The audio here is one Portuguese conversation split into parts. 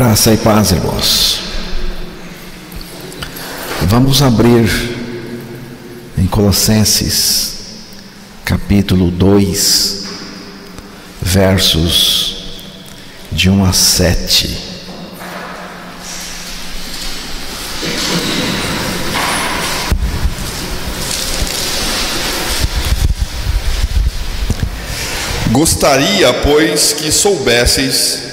Graça e paz, irmãos. Vamos abrir em Colossenses, capítulo 2, versos de 1 a 7. Gostaria, pois, que soubesseis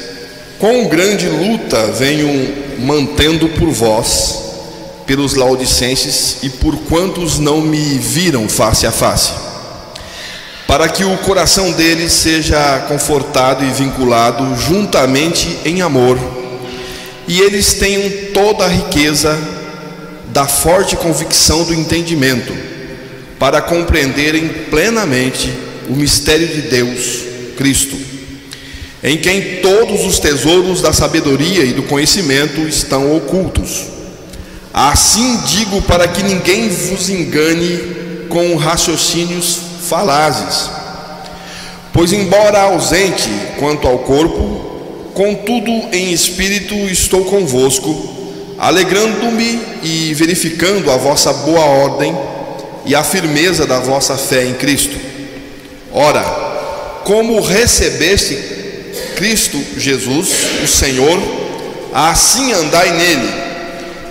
quão grande luta venho mantendo por vós, pelos laodicenses e por quantos não me viram face a face, para que o coração deles seja confortado e vinculado juntamente em amor, e eles tenham toda a riqueza da forte convicção do entendimento, para compreenderem plenamente o mistério de Deus, Cristo, em quem todos os tesouros da sabedoria e do conhecimento estão ocultos. Assim digo, para que ninguém vos engane com raciocínios falazes. Pois embora ausente quanto ao corpo, contudo em espírito estou convosco, alegrando-me e verificando a vossa boa ordem e a firmeza da vossa fé em Cristo. Ora, como recebeste Cristo Jesus, o Senhor, assim andai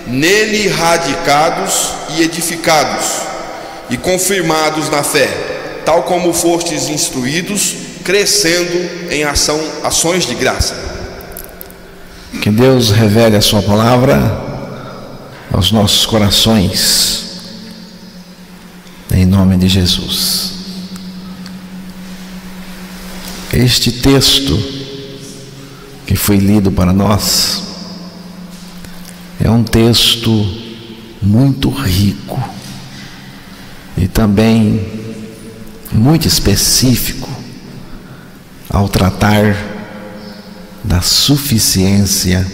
nele radicados e edificados, e confirmados na fé, tal como fostes instruídos, crescendo em ações de graça. Que Deus revele a sua palavra aos nossos corações, em nome de Jesus. Este texto que foi lido para nós é um texto muito rico e também muito específico ao tratar da suficiência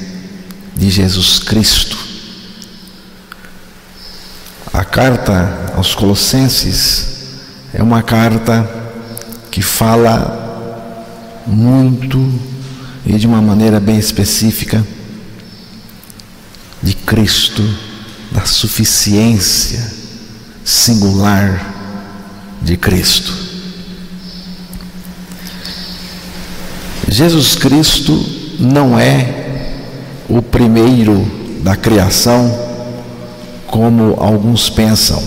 de Jesus Cristo. A carta aos Colossenses é uma carta que fala muito e de uma maneira bem específica de Cristo, da suficiência singular de Cristo. Jesus Cristo não é o primeiro da criação, como alguns pensam.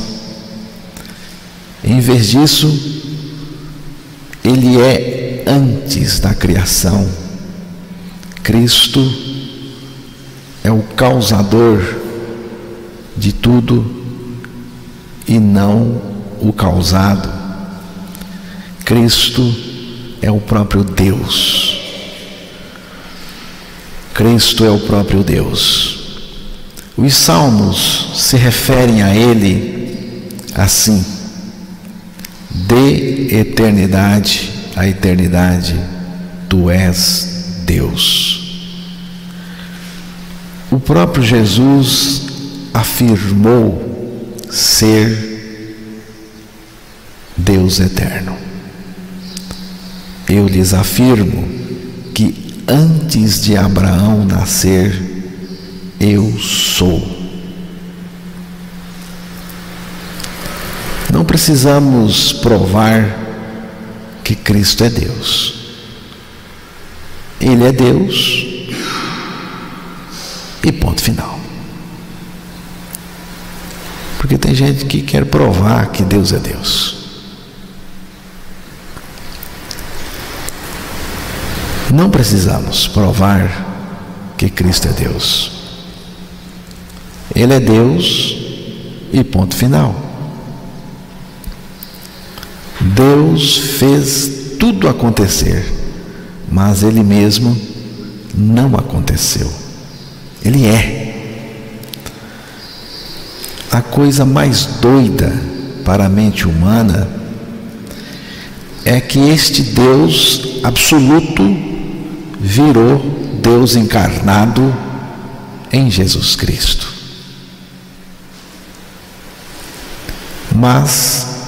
Em vez disso, ele é antes da criação. Cristo é o causador de tudo e não o causado. Cristo é o próprio Deus. Cristo é o próprio Deus. Os salmos se referem a Ele assim: de eternidade a eternidade, Tu és Deus. O próprio Jesus afirmou ser Deus eterno. Eu lhes afirmo que antes de Abraão nascer, eu sou. Não precisamos provar que Cristo é Deus. Ele é Deus e ponto final. Porque tem gente que quer provar que Deus é Deus. Não precisamos provar que Cristo é Deus. Ele é Deus e ponto final. Deus fez tudo acontecer, mas Ele mesmo não aconteceu. Ele é. A coisa mais doida para a mente humana é que este Deus absoluto virou Deus encarnado em Jesus Cristo. Mas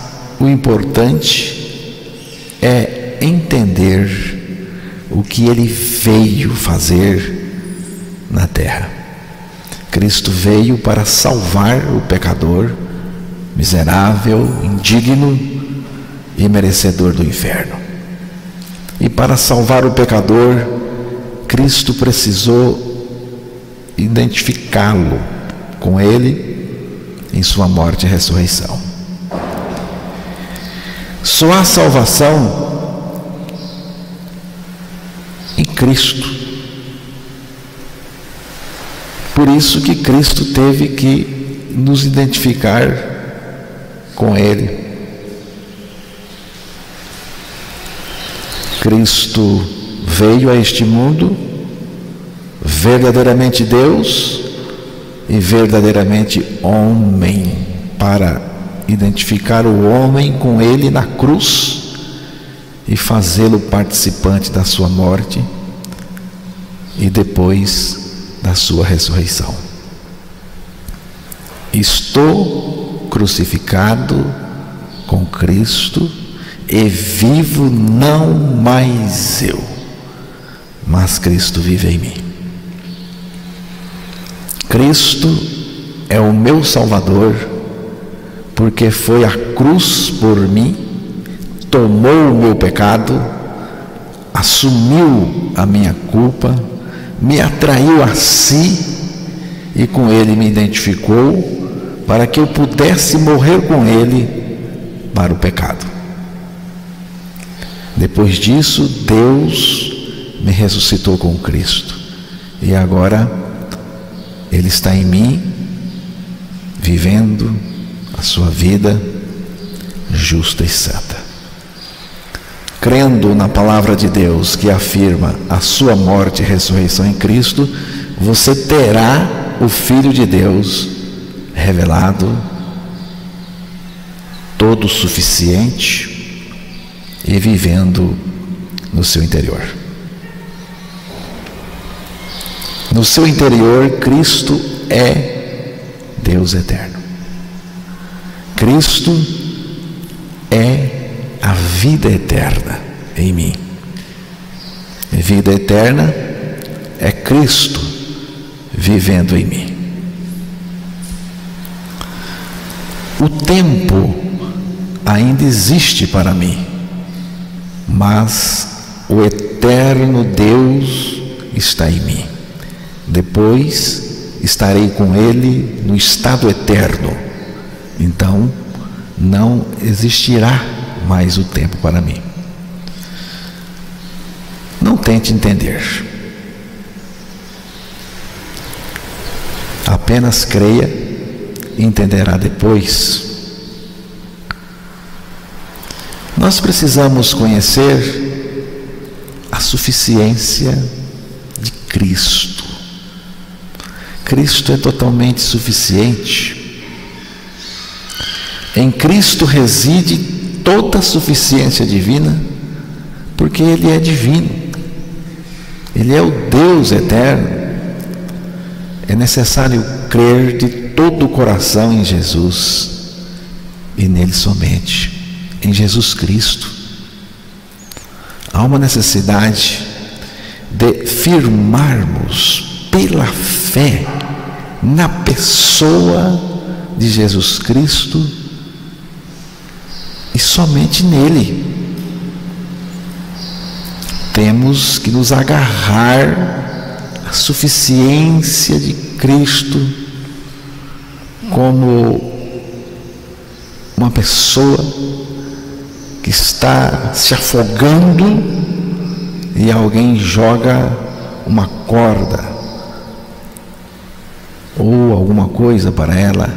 o importante é entender o que Ele veio fazer na terra. Cristo veio para salvar o pecador, miserável, indigno e merecedor do inferno. E para salvar o pecador, Cristo precisou identificá-lo com Ele em sua morte e ressurreição. Só há salvação em Cristo. Por isso que Cristo teve que nos identificar com Ele. Cristo veio a este mundo verdadeiramente Deus e verdadeiramente homem, para identificar o homem com Ele na cruz e fazê-lo participante da sua morte e depois da sua ressurreição. Estou crucificado com Cristo e vivo não mais eu, mas Cristo vive em mim. Cristo é o meu Salvador, porque foi à cruz por mim, tomou o meu pecado, assumiu a minha culpa, me atraiu a si e com Ele me identificou para que eu pudesse morrer com Ele para o pecado. Depois disso, Deus me ressuscitou com Cristo e agora Ele está em mim, vivendo a sua vida justa e santa. Crendo na palavra de Deus que afirma a sua morte e ressurreição em Cristo, você terá o Filho de Deus revelado, todo suficiente e vivendo no seu interior. No seu interior, Cristo é Deus eterno. Cristo é a vida eterna em mim. A vida eterna é Cristo vivendo em mim. O tempo ainda existe para mim, mas o eterno Deus está em mim. Depois estarei com Ele no estado eterno. Então não existirá mais o tempo para mim. Não tente entender. Apenas creia e entenderá depois. Nós precisamos conhecer a suficiência de Cristo. Cristo é totalmente suficiente. Em Cristo reside toda a suficiência divina, porque Ele é divino, Ele é o Deus eterno. É necessário crer de todo o coração em Jesus e nele somente, em Jesus Cristo. Há uma necessidade de firmarmos pela fé na pessoa de Jesus Cristo e somente nele. Temos que nos agarrar à suficiência de Cristo como uma pessoa que está se afogando e alguém joga uma corda ou alguma coisa para ela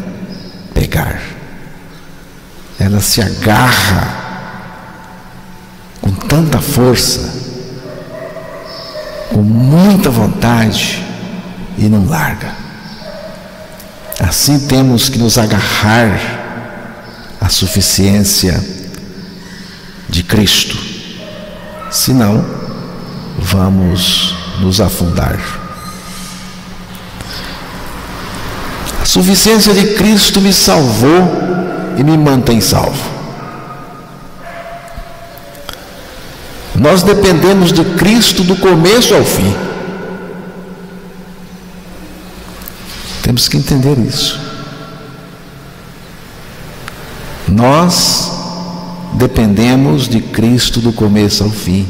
pegar. Ela se agarra com tanta força, com muita vontade e não larga. Assim temos que nos agarrar à suficiência de Cristo, senão vamos nos afundar. A suficiência de Cristo me salvou e me mantém salvo. Nós dependemos de Cristo do começo ao fim. Temos que entender isso. Nós dependemos de Cristo do começo ao fim.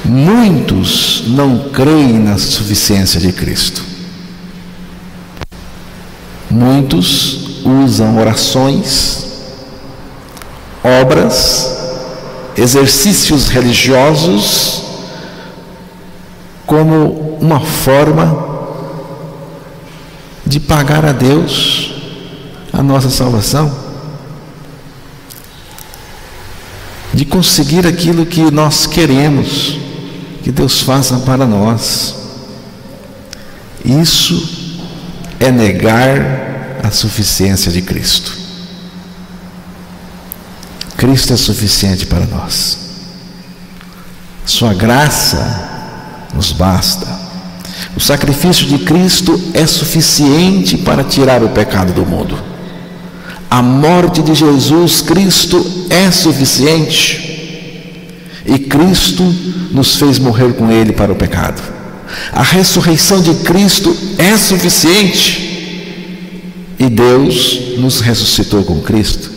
Muitos não creem na suficiência de Cristo. Muitos usam orações, obras, exercícios religiosos como uma forma de pagar a Deus a nossa salvação, de conseguir aquilo que nós queremos que Deus faça para nós. Isso é negar a suficiência de Cristo. Cristo é suficiente para nós. Sua graça nos basta. O sacrifício de Cristo é suficiente para tirar o pecado do mundo. A morte de Jesus Cristo é suficiente. E Cristo nos fez morrer com Ele para o pecado. A ressurreição de Cristo é suficiente. E Deus nos ressuscitou com Cristo.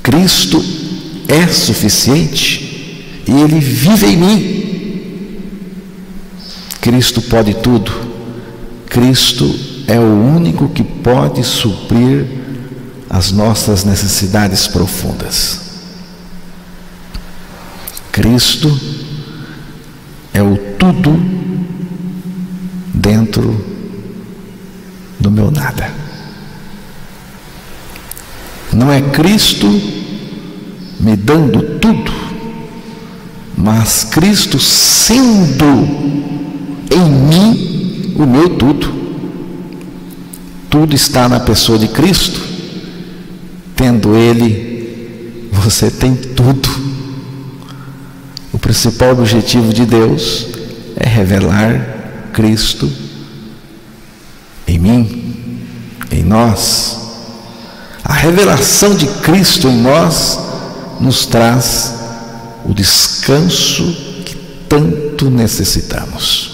Cristo é suficiente. E Ele vive em mim. Cristo pode tudo. Cristo é o único que pode suprir as nossas necessidades profundas. Cristo é o tudo dentro do meu nada. Não é Cristo me dando tudo, mas Cristo sendo em mim o meu tudo. Tudo está na pessoa de Cristo. Tendo Ele, você tem tudo. O principal objetivo de Deus é revelar Cristo em mim, em nós. A revelação de Cristo em nós nos traz o descanso que tanto necessitamos.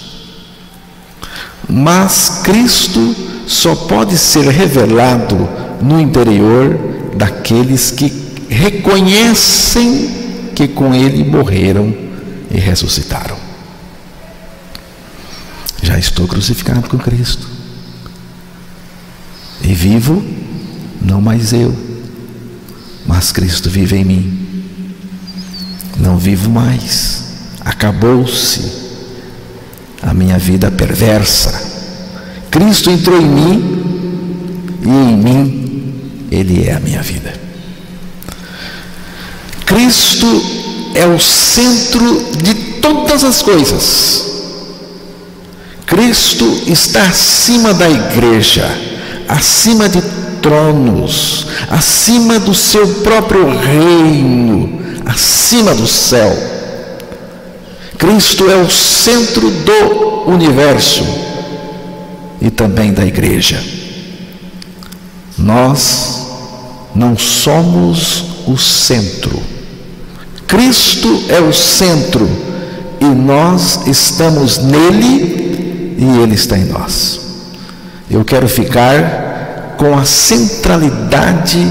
Mas Cristo só pode ser revelado no interior daqueles que reconhecem que com Ele morreram e ressuscitaram. Já estou crucificado com Cristo. E vivo, não mais eu, mas Cristo vive em mim. Não vivo mais. Acabou-se a minha vida perversa. Cristo entrou em mim e em mim Ele é a minha vida. Cristo é o centro de todas as coisas. Cristo está acima da igreja, acima de tronos, acima do seu próprio reino, acima do céu. Cristo é o centro do universo e também da igreja. Nós não somos o centro. Cristo é o centro e nós estamos nele e Ele está em nós. Eu quero ficar com a centralidade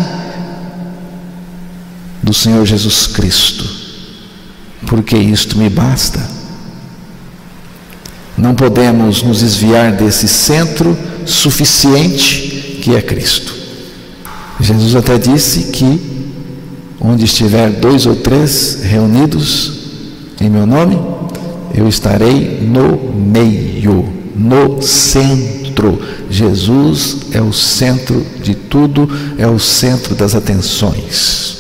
do Senhor Jesus Cristo, porque isto me basta. Não podemos nos desviar desse centro suficiente que é Cristo. Jesus até disse que onde estiver 2 ou 3 reunidos em meu nome, eu estarei no meio, no centro. Jesus é o centro de tudo, é o centro das atenções.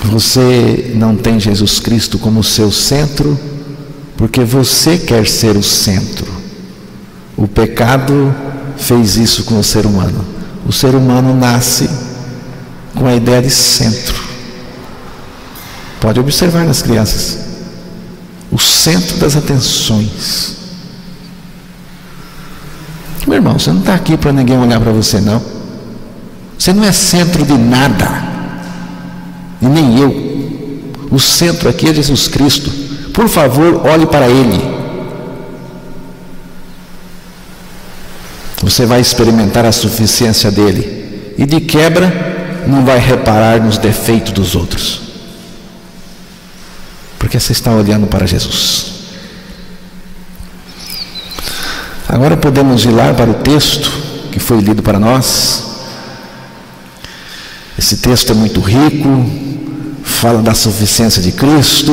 Você não tem Jesus Cristo como seu centro, porque você quer ser o centro. O pecado fez isso com o ser humano. O ser humano nasce com a ideia de centro. Pode observar nas crianças. O centro das atenções. Meu irmão, você não está aqui para ninguém olhar para você, não. Você não é centro de nada. E nem eu. O centro aqui é Jesus Cristo. por favor, olhe para Ele. Você vai experimentar a suficiência dele e, de quebra, não vai reparar nos defeitos dos outros, porque você está olhando para Jesus. Agora podemos ir lá para o texto que foi lido para nós. Esse texto é muito rico, fala da suficiência de Cristo.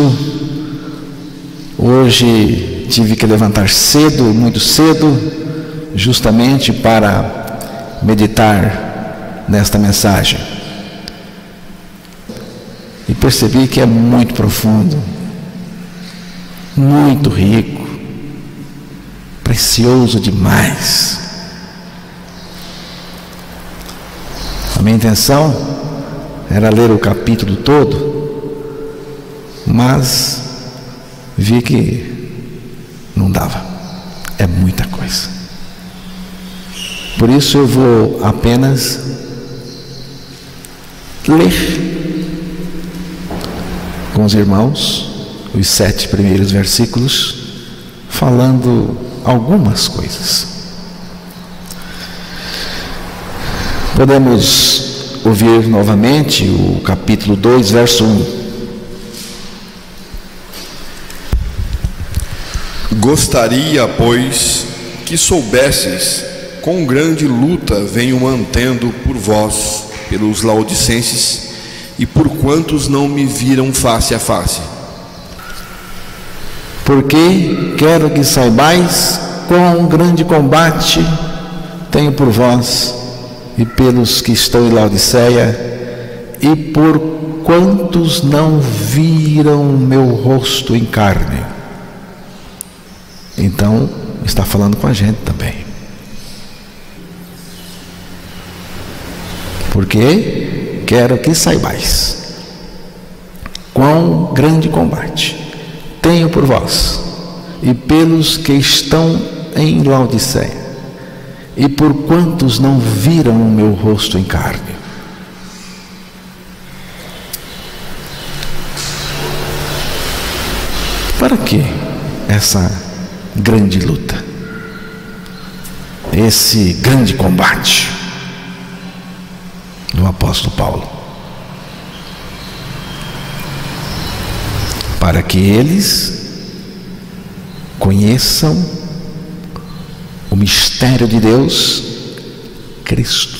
Hoje tive que levantar cedo, muito cedo, justamente para meditar nesta mensagem. E percebi que é muito profundo, muito rico, precioso demais. A minha intenção era ler o capítulo todo, mas vi que não dava, é muita coisa. Por isso eu vou apenas ler com os irmãos os 7 primeiros versículos, falando algumas coisas. Podemos ouvir novamente o capítulo 2, verso 1. Gostaria, pois, que soubesseis quão grande luta venho mantendo por vós, pelos laodicenses, e por quantos não me viram face a face. Porque quero que saibais quão grande combate tenho por vós e pelos que estão em Laodiceia, e por quantos não viram meu rosto em carne. Então, está falando com a gente também. Porque quero que saibais quão grande combate tenho por vós e pelos que estão em Laodiceia, e por quantos não viram o meu rosto em carne. Para que essa grande luta, esse grande combate do apóstolo Paulo? Para que eles conheçam o mistério de Deus, Cristo.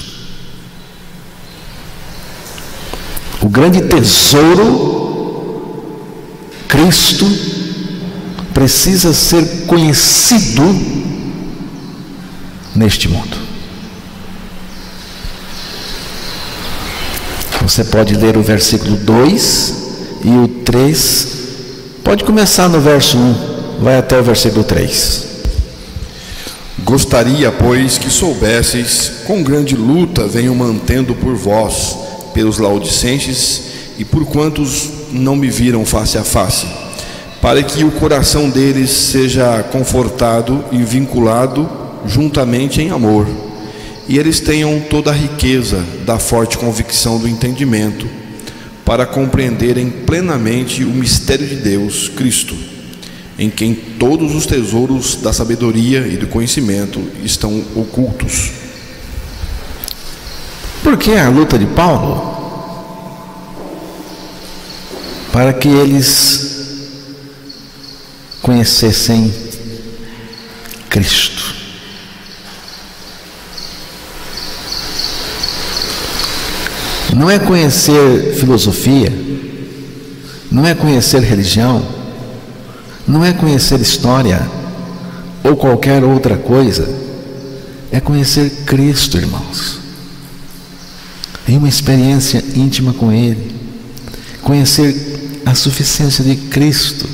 O grande tesouro, Cristo, precisa ser conhecido neste mundo. Você pode ler o versículo 2 e o 3. Pode começar no verso 1, vai até o versículo 3. Gostaria, pois, que soubesseis quão grande luta venho mantendo por vós, pelos laodicenses, e por quantos não me viram face a face, para que o coração deles seja confortado e vinculado juntamente em amor, e eles tenham toda a riqueza da forte convicção do entendimento, para compreenderem plenamente o mistério de Deus, Cristo, em quem todos os tesouros da sabedoria e do conhecimento estão ocultos. Por que a luta de Paulo? Para que eles conhecessem Cristo. Não é conhecer filosofia, não é conhecer religião, não é conhecer história ou qualquer outra coisa, é conhecer Cristo, irmãos. Em uma experiência íntima com Ele, conhecer a suficiência de Cristo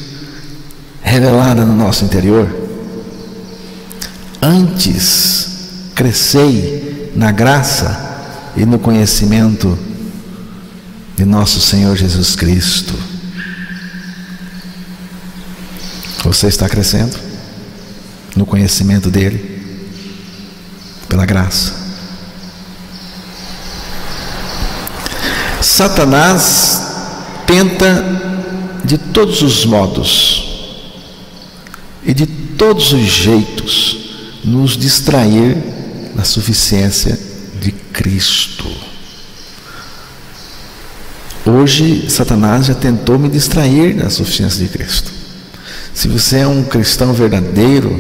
revelada no nosso interior. Antes, crescei na graça e no conhecimento de nosso Senhor Jesus Cristo. Você está crescendo no conhecimento dele, pela graça. Satanás tenta de todos os modos e de todos os jeitos nos distrair da suficiência de Cristo. Hoje, Satanás já tentou me distrair da suficiência de Cristo. Se você é um cristão verdadeiro,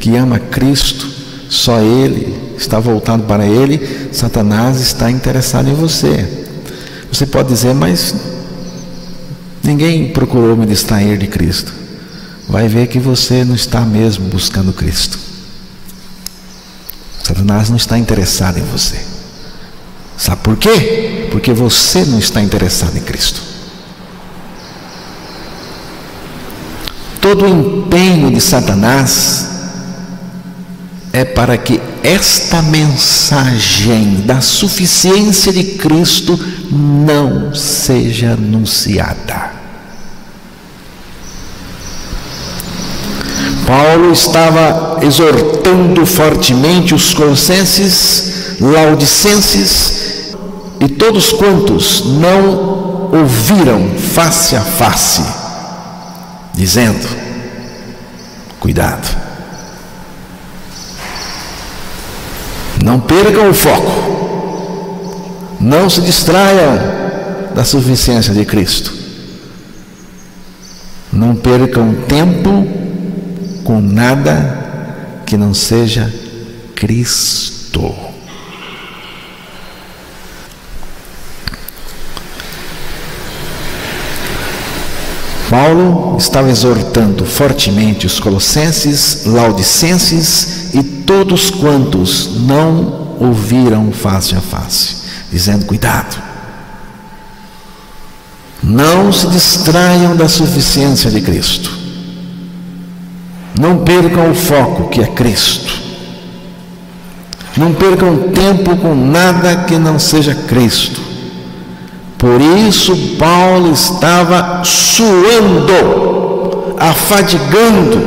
que ama Cristo, só Ele, está voltado para Ele, Satanás está interessado em você. Você pode dizer, mas ninguém procurou me distrair de Cristo. Vai ver que você não está mesmo buscando Cristo. Satanás não está interessado em você. Sabe por quê? Porque você não está interessado em Cristo. Todo o empenho de Satanás é para que esta mensagem da suficiência de Cristo não seja anunciada. Paulo estava exortando fortemente os colossenses, laodicenses e todos quantos não ouviram face a face, dizendo: cuidado, não percam o foco, não se distraiam da suficiência de Cristo, não percam tempo com nada que não seja Cristo. Paulo estava exortando fortemente os colossenses, laodicenses e todos quantos não ouviram face a face, dizendo: cuidado, não se distraiam da suficiência de Cristo, não percam o foco que é Cristo, não percam tempo com nada que não seja Cristo. Por isso Paulo estava suando, afadigando,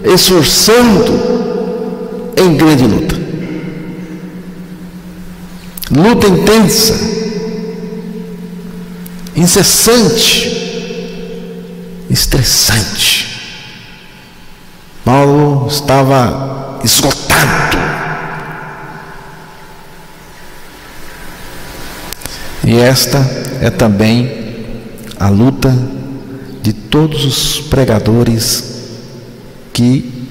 esforçando em grande luta. Luta intensa, incessante, estressante. Paulo estava esgotado. E esta é também a luta de todos os pregadores que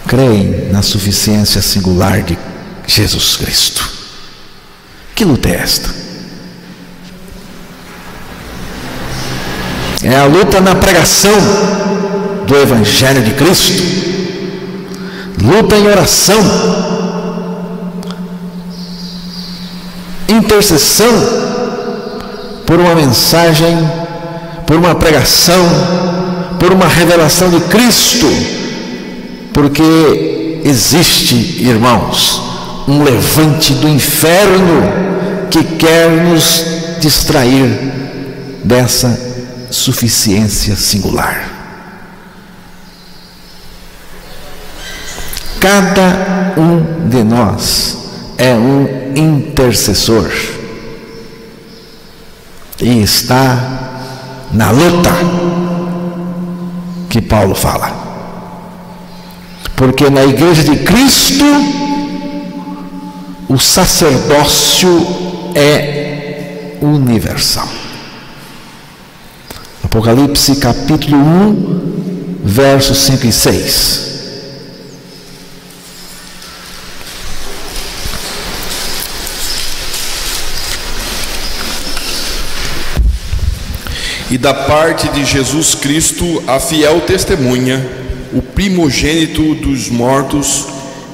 creem na suficiência singular de Jesus Cristo. Que luta é esta? É a luta na pregação do Evangelho de Cristo, luta em oração, intercessão por uma mensagem, por uma pregação, por uma revelação de Cristo, porque existe, irmãos, um levante do inferno que quer nos distrair dessa suficiência singular. Cada um de nós é um intercessor e está na luta que Paulo fala, porque na igreja de Cristo o sacerdócio é universal. Apocalipse capítulo 1, versos 5 e 6. E da parte de Jesus Cristo, a fiel testemunha, o primogênito dos mortos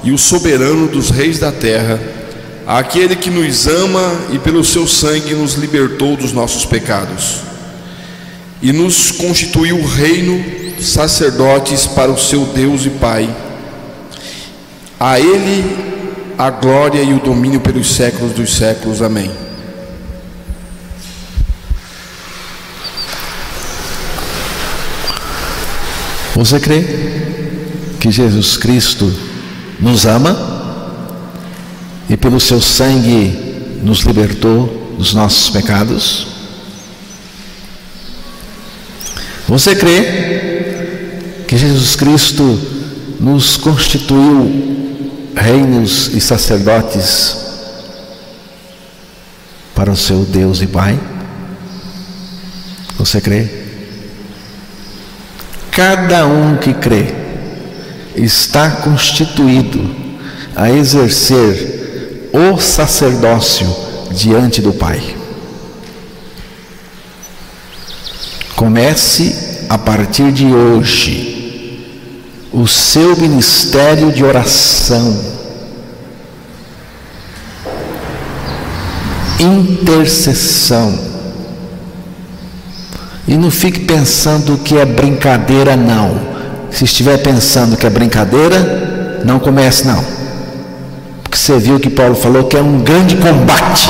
e o soberano dos reis da terra, aquele que nos ama e pelo seu sangue nos libertou dos nossos pecados e nos constituiu reino, sacerdotes para o seu Deus e Pai. A Ele a glória e o domínio pelos séculos dos séculos. Amém. Você crê que Jesus Cristo nos ama e pelo seu sangue nos libertou dos nossos pecados? Você crê que Jesus Cristo nos constituiu reinos e sacerdotes para o seu Deus e Pai? Você crê? Cada um que crê está constituído a exercer o sacerdócio diante do Pai. Comece a partir de hoje o seu ministério de oração, intercessão. E não fique pensando que é brincadeira, não. Se estiver pensando que é brincadeira, não comece, não. Porque você viu que Paulo falou que é um grande combate,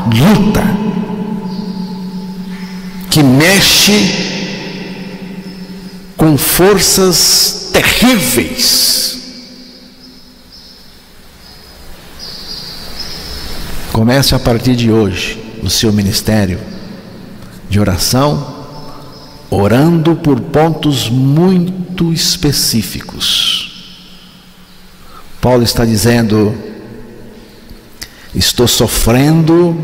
luta, que mexe com forças terríveis. Comece a partir de hoje o seu ministério de oração, orando por pontos muito específicos. Paulo está dizendo: estou sofrendo,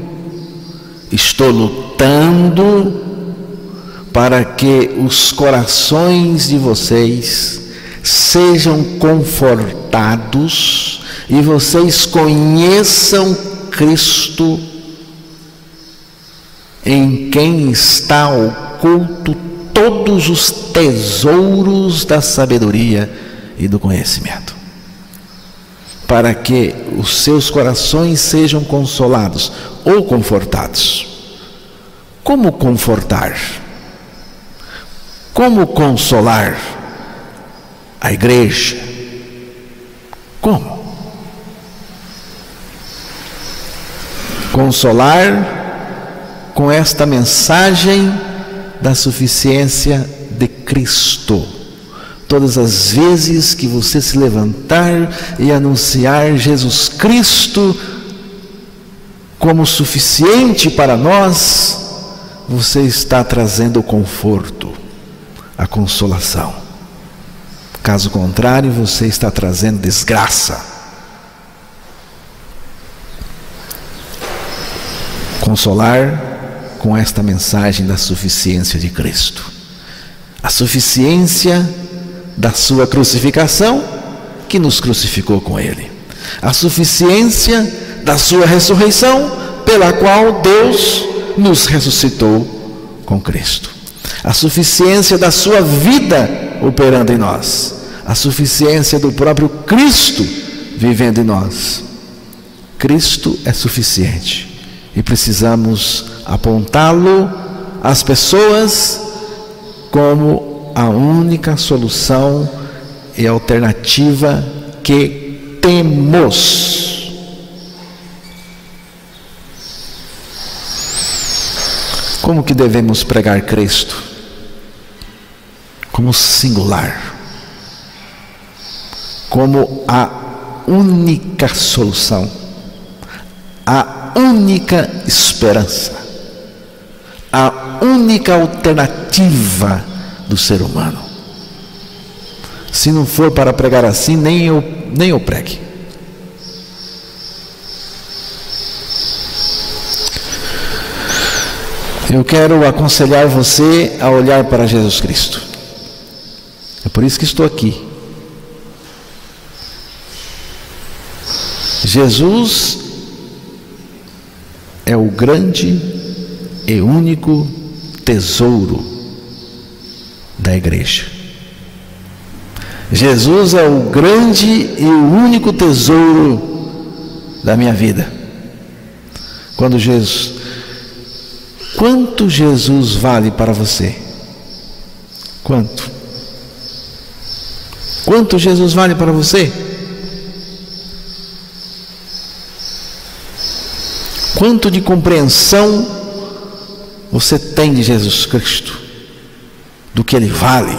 estou lutando para que os corações de vocês sejam confortados e vocês conheçam Cristo, em quem está oculto todos os tesouros da sabedoria e do conhecimento, para que os seus corações sejam consolados ou confortados. Como confortar? Como consolar a igreja? Como? Consolar com esta mensagem da suficiência de Cristo. Todas as vezes que você se levantar e anunciar Jesus Cristo como suficiente para nós, você está trazendo o conforto, a consolação. Caso contrário, você está trazendo desgraça. Consolar com esta mensagem da suficiência de Cristo. A suficiência da sua crucificação, que nos crucificou com Ele. A suficiência da sua ressurreição, pela qual Deus nos ressuscitou com Cristo. A suficiência da sua vida operando em nós. A suficiência do próprio Cristo vivendo em nós. Cristo é suficiente e precisamos apontá-lo às pessoas como a única solução e alternativa que temos. Como que devemos pregar Cristo? Como singular, como a única solução, a única esperança, a única alternativa do ser humano. Se não for para pregar assim, nem eu pregue. Eu quero aconselhar você a olhar para Jesus Cristo. É por isso que estou aqui. Jesus é o grande e único tesouro da igreja. Jesus é o grande e o único tesouro da minha vida. Quanto Jesus vale para você? Quanto Jesus vale para você? Quanto de compreensão você tem de Jesus Cristo, do que Ele vale?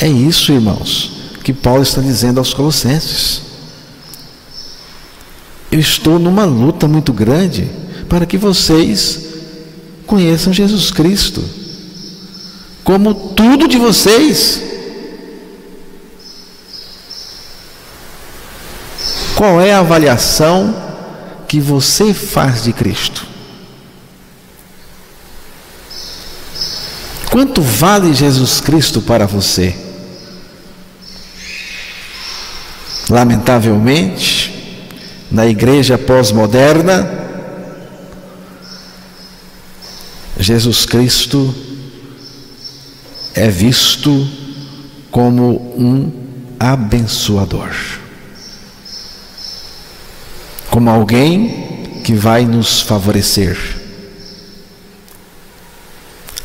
É isso, irmãos, que Paulo está dizendo aos Colossenses. Eu estou numa luta muito grande para que vocês conheçam Jesus Cristo. como tudo de vocês. Qual é a avaliação que você faz de Cristo? Quanto vale Jesus Cristo para você? Lamentavelmente, na igreja pós-moderna, Jesus Cristo é visto como um abençoador, como alguém que vai nos favorecer,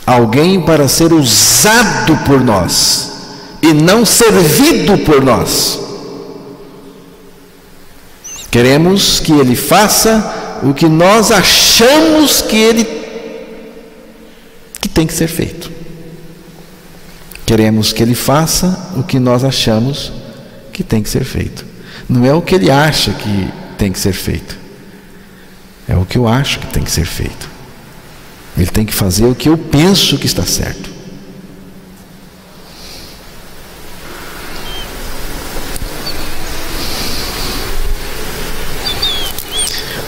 alguém para ser usado por nós e não servido por nós. Queremos que Ele faça o que nós achamos que tem que ser feito. Queremos que Ele faça o que nós achamos que tem que ser feito. Não é o que Ele acha que tem que ser feito, é o que eu acho que tem que ser feito. Ele tem que fazer o que eu penso que está certo.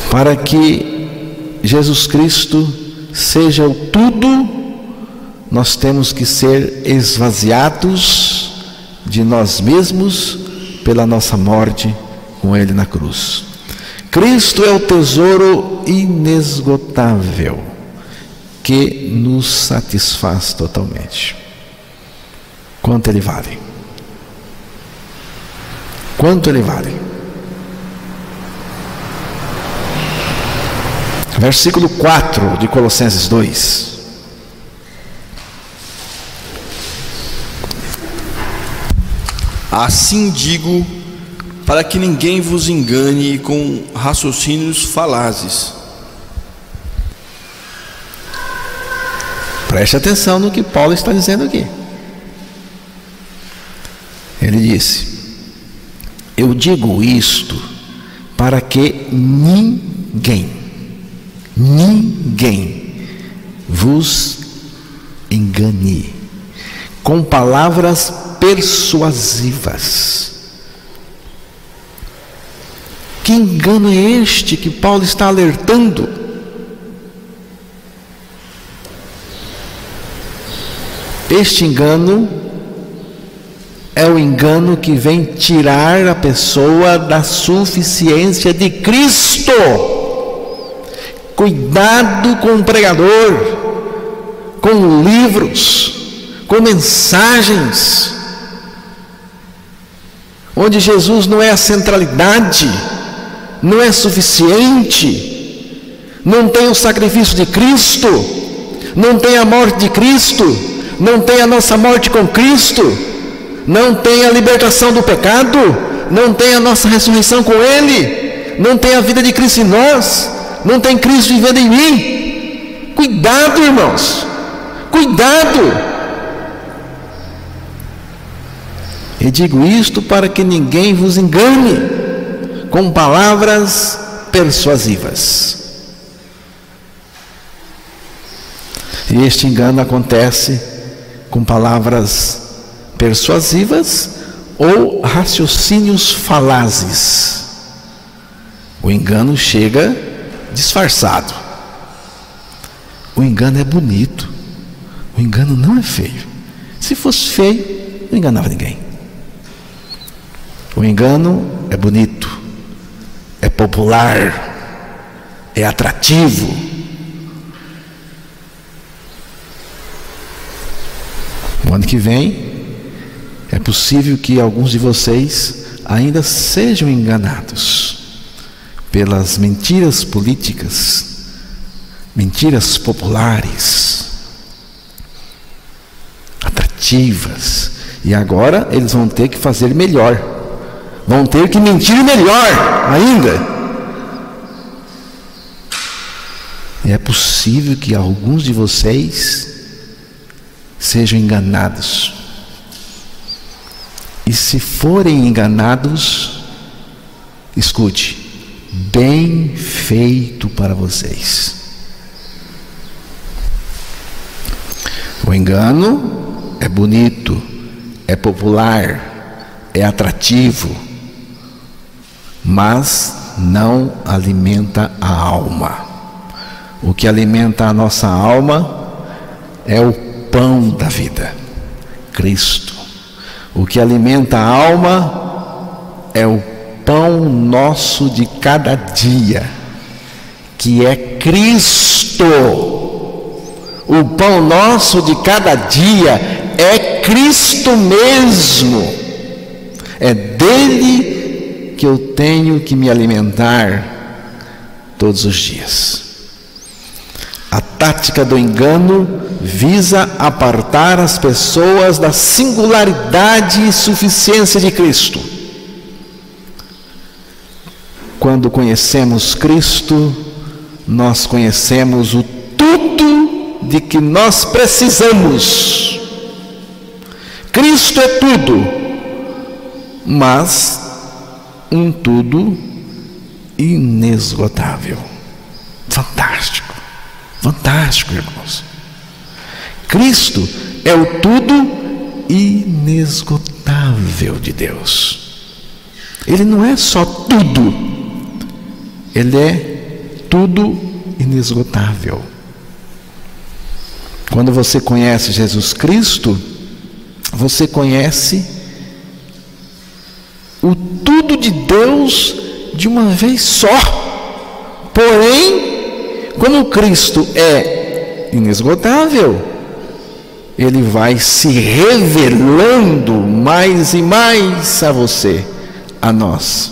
Para que Jesus Cristo seja o tudo, nós temos que ser esvaziados de nós mesmos pela nossa morte com Ele na cruz. Cristo é o tesouro inesgotável que nos satisfaz totalmente. Quanto Ele vale? Quanto Ele vale? Versículo 4 de Colossenses 2. Assim digo, para que ninguém vos engane com raciocínios falazes. Preste atenção no que Paulo está dizendo aqui. Ele disse: eu digo isto para que ninguém vos engane com palavras persuasivas. Que engano é este que Paulo está alertando? Este engano é o engano que vem tirar a pessoa da suficiência de Cristo. Cuidado com o pregador, com livros, com mensagens, onde Jesus não é a centralidade, não é suficiente, não tem o sacrifício de Cristo, não tem a morte de Cristo, não tem a nossa morte com Cristo, não tem a libertação do pecado, não tem a nossa ressurreição com Ele, não tem a vida de Cristo em nós, não tem Cristo vivendo em mim. Cuidado, irmãos, cuidado. E digo isto para que ninguém vos engane com palavras persuasivas. E este engano acontece com palavras persuasivas ou raciocínios falazes. O engano chega disfarçado. O engano é bonito. O engano não é feio. Se fosse feio, não enganava ninguém. O engano é bonito, é popular, é atrativo. No ano que vem, é possível que alguns de vocês ainda sejam enganados pelas mentiras políticas, mentiras populares, atrativas, e agora eles vão ter que fazer melhor, vão ter que mentir melhor ainda. E é possível que alguns de vocês sejam enganados. E se forem enganados, escute, bem feito para vocês. O engano é bonito, é popular, é atrativo, mas não alimenta a alma. O que alimenta a nossa alma é o pão da vida, Cristo. O que alimenta a alma é o pão nosso de cada dia, que é Cristo. O pão nosso de cada dia é Cristo mesmo. É dele que eu tenho que me alimentar todos os dias. A tática do engano visa apartar as pessoas da singularidade e suficiência de Cristo. Quando conhecemos Cristo, nós conhecemos o tudo de que nós precisamos. Cristo é tudo, mas um tudo inesgotável. Fantástico, fantástico, irmãos. Cristo é o tudo inesgotável de Deus. Ele não é só tudo, ele é tudo inesgotável. Quando você conhece Jesus Cristo, você conhece o tudo de Deus de uma vez só. Porém, como Cristo é inesgotável, ele vai se revelando mais e mais a você, a nós.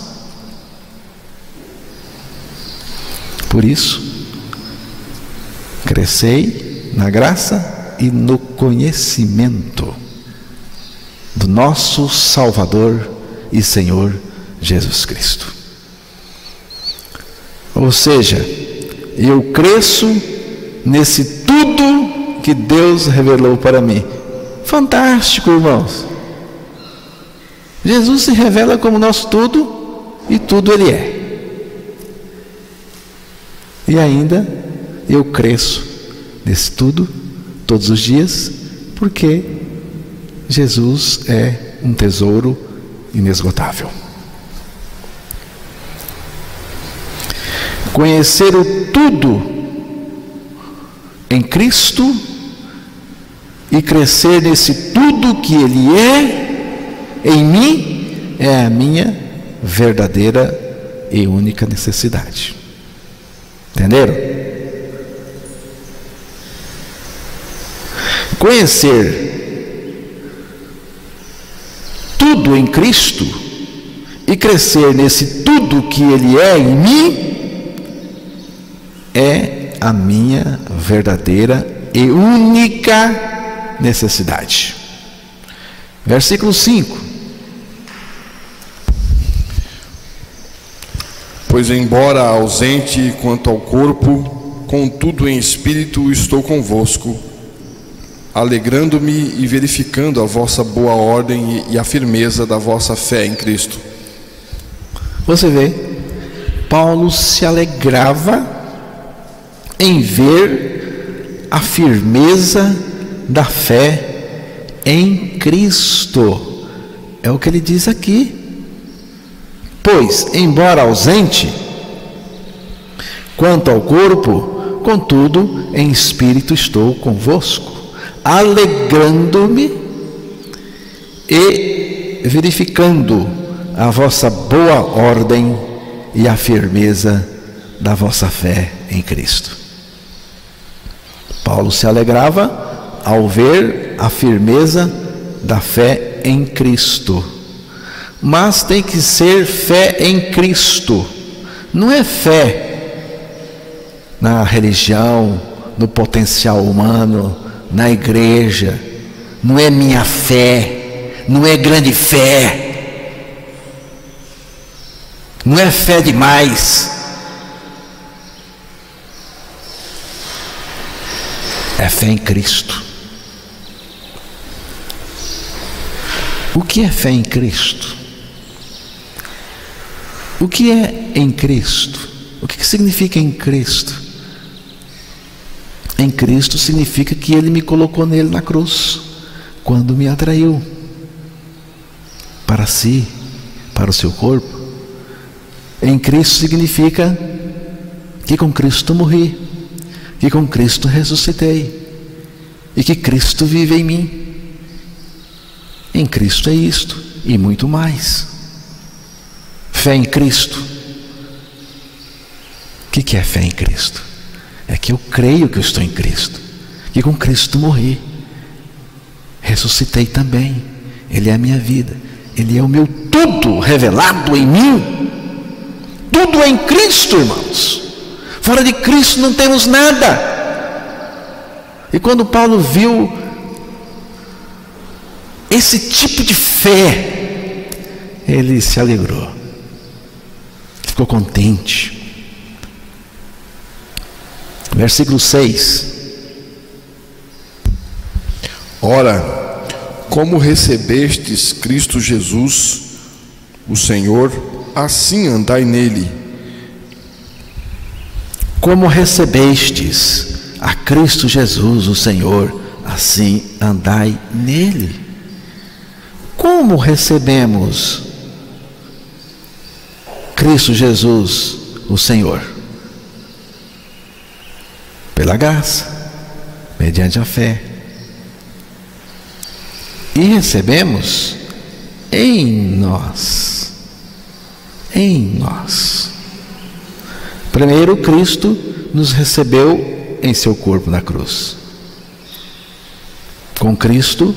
Por isso, crescei na graça e no conhecimento do nosso Salvador e Senhor Jesus Cristo. Ou seja, eu cresço nesse tudo que Deus revelou para mim. Fantástico, irmãos. Jesus se revela como nosso tudo, e tudo Ele é. E ainda eu cresço nesse tudo todos os dias, porque Jesus é um tesouro inesgotável. Conhecer o tudo em Cristo e crescer nesse tudo que Ele é em mim é a minha verdadeira e única necessidade. Entenderam? Conhecer tudo em Cristo e crescer nesse tudo que Ele é em mim é a minha verdadeira e única necessidade. Versículo 5. Pois embora ausente quanto ao corpo, contudo em espírito estou convosco, alegrando-me e verificando a vossa boa ordem e a firmeza da vossa fé em Cristo. Você vê, Paulo se alegrava em ver a firmeza da fé em Cristo. É o que ele diz aqui. Pois, embora ausente quanto ao corpo, contudo em espírito estou convosco, alegrando-me e verificando a vossa boa ordem e a firmeza da vossa fé em Cristo. Paulo se alegrava ao ver a firmeza da fé em Cristo. Mas tem que ser fé em Cristo. Não é fé na religião, no potencial humano, na igreja. Não é minha fé, não é grande fé, não é fé demais. É fé em Cristo. O que é fé em Cristo? O que é em Cristo? O que significa em Cristo? Em Cristo significa que Ele me colocou nele na cruz. quando me atraiu para si, para o seu corpo. Em Cristo significa que com Cristo morri, que com Cristo ressuscitei e que Cristo vive em mim. Em Cristo é isto e muito mais. Fé em Cristo. O que é fé em Cristo? É que eu creio que eu estou em Cristo, que com Cristo morri, ressuscitei também. Ele é a minha vida, Ele é o meu tudo revelado em mim. Tudo é em Cristo, irmãos. Fora de Cristo não temos nada. E quando Paulo viu esse tipo de fé, ele se alegrou, ficou contente. Versículo 6. Ora, como recebestes Cristo Jesus, o Senhor, assim andai nele. Como recebestes a Cristo Jesus, o Senhor, assim andai nele. Como recebemos Cristo Jesus, o Senhor? Pela graça, mediante a fé. E recebemos em nós. Em nós. Primeiro, Cristo nos recebeu em seu corpo na cruz. Com Cristo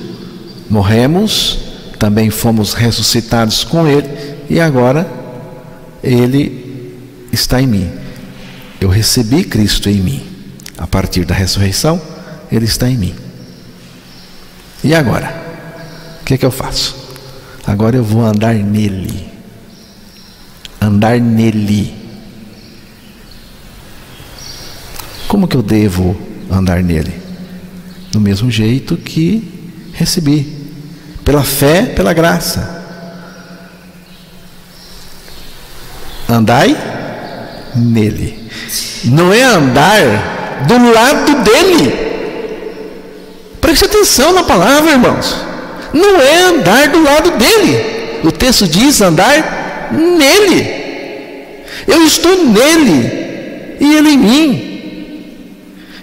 morremos, também fomos ressuscitados com Ele, e agora Ele está em mim. Eu recebi Cristo em mim. A partir da ressurreição, Ele está em mim. E agora? O que eu faço? Agora eu vou andar nele. Andar nele. Como que eu devo andar nele? Do mesmo jeito que recebi. Pela fé, pela graça. Andai nele. Não é andar do lado dele. Preste atenção na palavra, irmãos. Não é andar do lado dele. O texto diz andar nele. Eu estou nele e ele em mim.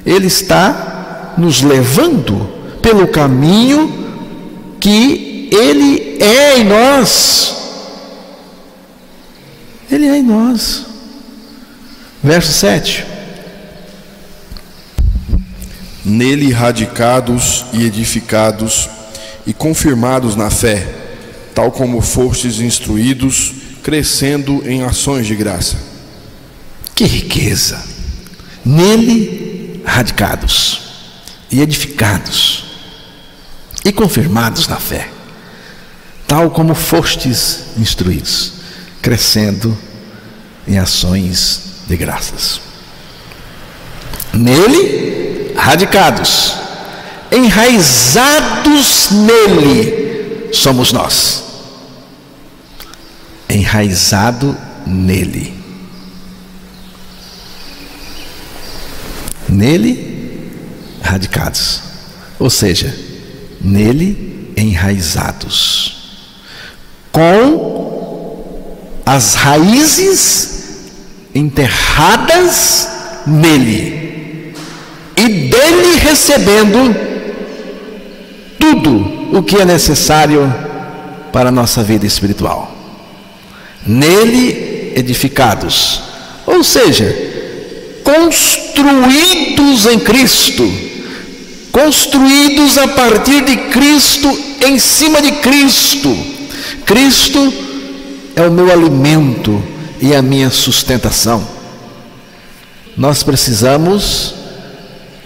Ele está nos levando pelo caminho que ele é em nós. Ele é em nós. Verso 7. Nele radicados e edificados e confirmados na fé, tal como fostes instruídos, crescendo em ações de graça. Que riqueza! Nele radicados e edificados e confirmados na fé, tal como fostes instruídos, crescendo em ações de graças. Nele radicados, enraizados nele, somos nós. Enraizado nele. Nele radicados, ou seja, nele enraizados, com as raízes enterradas nele, e dele recebendo tudo o que é necessário para a nossa vida espiritual. Nele edificados, ou seja, construídos em Cristo, construídos a partir de Cristo, em cima de Cristo. Cristo é o meu alimento e a minha sustentação. Nós precisamos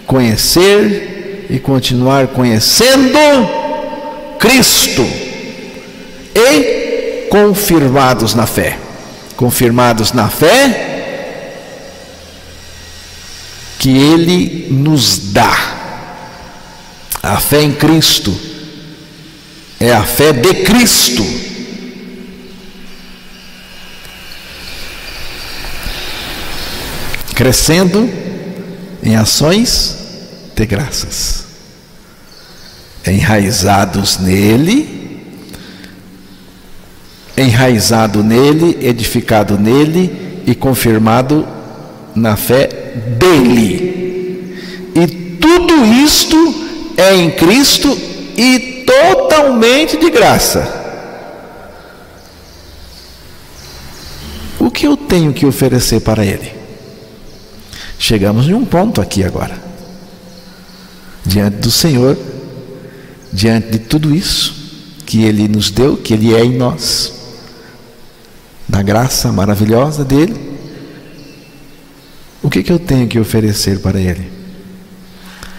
conhecer e continuar conhecendo Cristo e confirmados na fé. Confirmados na fé que Ele nos dá. A fé em Cristo é a fé de Cristo. Crescendo em ações de graças. enraizados nele, edificado nele e confirmado na fé dele. E tudo isto é em Cristo e totalmente de graça. O que eu tenho que oferecer para Ele? Chegamos em um ponto aqui agora, diante do Senhor, diante de tudo isso que Ele nos deu, que Ele é em nós, da graça maravilhosa dEle. O que eu tenho que oferecer para Ele?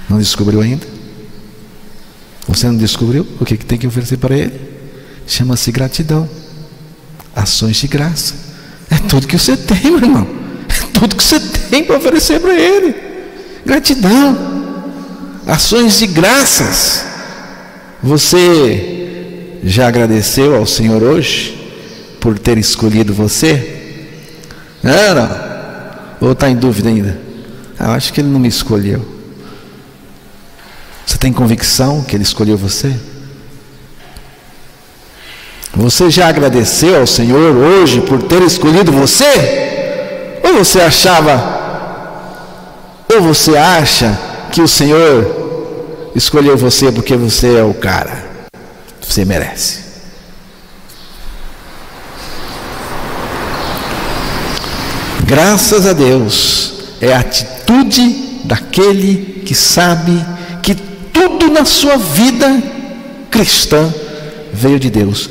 Não descobriu ainda? Você não descobriu o que tem que oferecer para Ele? Chama-se gratidão, ações de graça. É tudo que você tem, meu irmão. É tudo que você tem para oferecer para Ele. Gratidão, ações de graças. Você já agradeceu ao Senhor hoje por ter escolhido você? Não. Ou está em dúvida ainda? Eu acho que Ele não me escolheu. Você tem convicção que Ele escolheu você? Você já agradeceu ao Senhor hoje por ter escolhido você? Ou você acha que o Senhor escolheu você porque você é o cara? Você merece. Graças a Deus é a atitude daquele que sabe que tudo na sua vida cristã veio de Deus.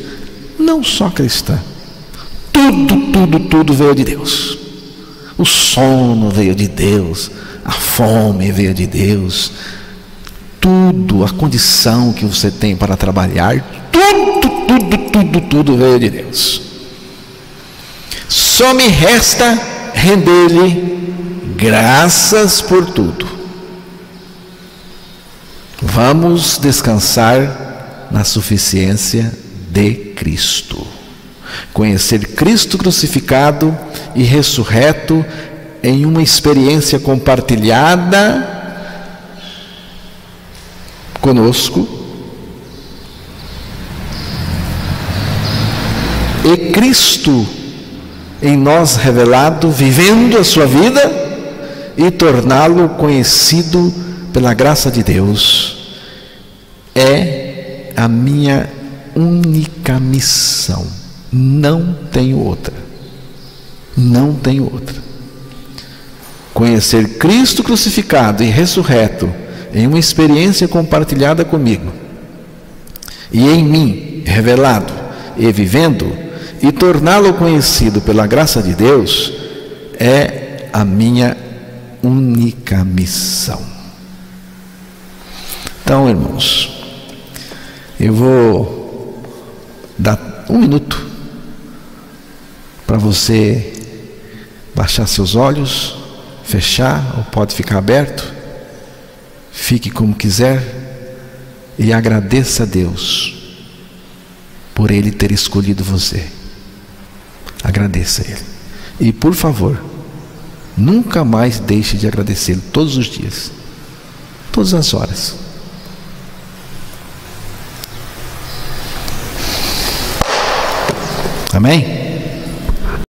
Não só cristã, tudo veio de Deus. O sono veio de Deus, a fome veio de Deus, tudo, a condição que você tem para trabalhar, tudo veio de Deus. Só me resta render-lhe graças por tudo. Vamos descansar na suficiência de Cristo. Conhecer Cristo crucificado e ressurreto em uma experiência compartilhada conosco, e Cristo em nós revelado, vivendo a sua vida e torná-lo conhecido pela graça de Deus, é a minha única missão. Não tenho outra. Não tenho outra. Conhecer Cristo crucificado e ressurreto em uma experiência compartilhada comigo, e em mim revelado e vivendo, e torná-lo conhecido pela graça de Deus, é a minha única missão. Então, irmãos, eu vou dar 1 minuto para você baixar seus olhos, fechar, ou pode ficar aberto. Fique como quiser e agradeça a Deus por Ele ter escolhido você. Agradeça a Ele. E por favor, nunca mais deixe de agradecê-lo, todos os dias, todas as horas. Amém?